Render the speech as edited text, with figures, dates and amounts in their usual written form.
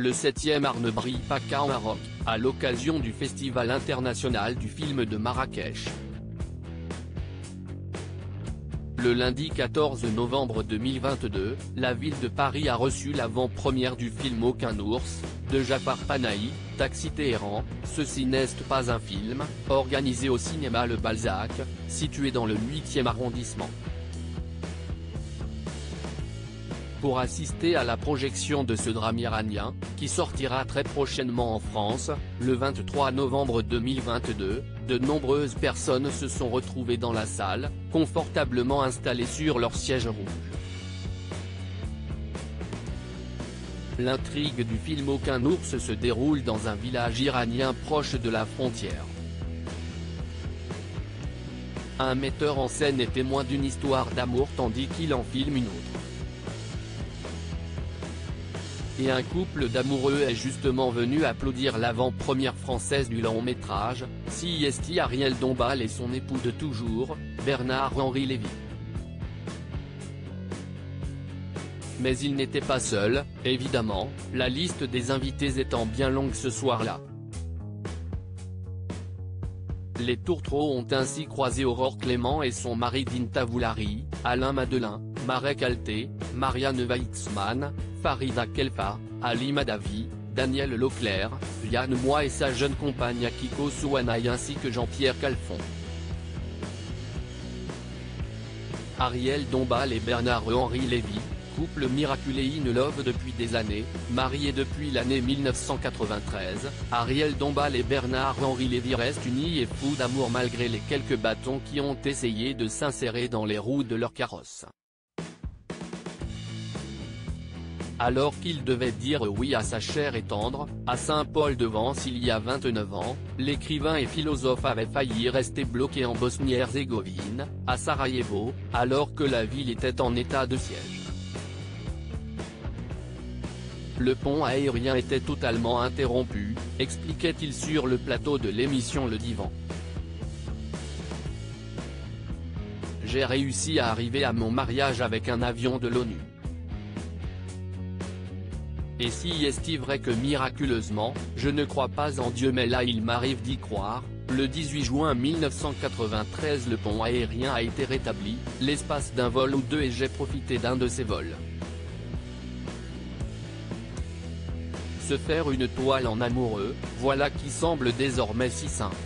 le 7e Arnebri PACA au Maroc, à l'occasion du Festival international du film de Marrakech. Le lundi 14 novembre 2022, la ville de Paris a reçu l'avant-première du film Aucun ours, de Jafar Panahi, Taxi Téhéran, Ceci n'est pas un film, organisé au cinéma Le Balzac, situé dans le 8e arrondissement. Pour assister à la projection de ce drame iranien, qui sortira très prochainement en France, le 23 novembre 2022, de nombreuses personnes se sont retrouvées dans la salle, confortablement installées sur leurs sièges rouges. L'intrigue du film Aucun ours se déroule dans un village iranien proche de la frontière. Un metteur en scène est témoin d'une histoire d'amour tandis qu'il en filme une autre. Et un couple d'amoureux est justement venu applaudir l'avant-première française du long-métrage, CIST Ariel Dombal et son époux de toujours, Bernard-Henri Lévy. Mais il n'était pas seul, évidemment, la liste des invités étant bien longue ce soir-là. Les tourtereaux ont ainsi croisé Aurore Clément et son mari Dinta Voulari, Alain Madelin, Marek Alté, Marianne Weitzman, Farida Kelfa, Ali Madavi, Daniel Leclerc, Yann Moix et sa jeune compagne Akiko Souanaï ainsi que Jean-Pierre Calfon. Ariel Dombal et Bernard-Henri Lévy, couple miraculé in love depuis des années, mariés depuis l'année 1993, Ariel Dombal et Bernard-Henri Lévy restent unis et fous d'amour malgré les quelques bâtons qui ont essayé de s'insérer dans les roues de leur carrosse. Alors qu'il devait dire oui à sa chère et tendre, à Saint-Paul-de-Vence il y a 29 ans, l'écrivain et philosophe avait failli rester bloqué en Bosnie-Herzégovine, à Sarajevo, alors que la ville était en état de siège. Le pont aérien était totalement interrompu, expliquait-il sur le plateau de l'émission Le Divan. J'ai réussi à arriver à mon mariage avec un avion de l'ONU. Et si est-il vrai que miraculeusement, je ne crois pas en Dieu mais là il m'arrive d'y croire, le 18 juin 1993 le pont aérien a été rétabli, l'espace d'un vol ou deux et j'ai profité d'un de ces vols. Se faire une toile en amoureux, voilà qui semble désormais si simple.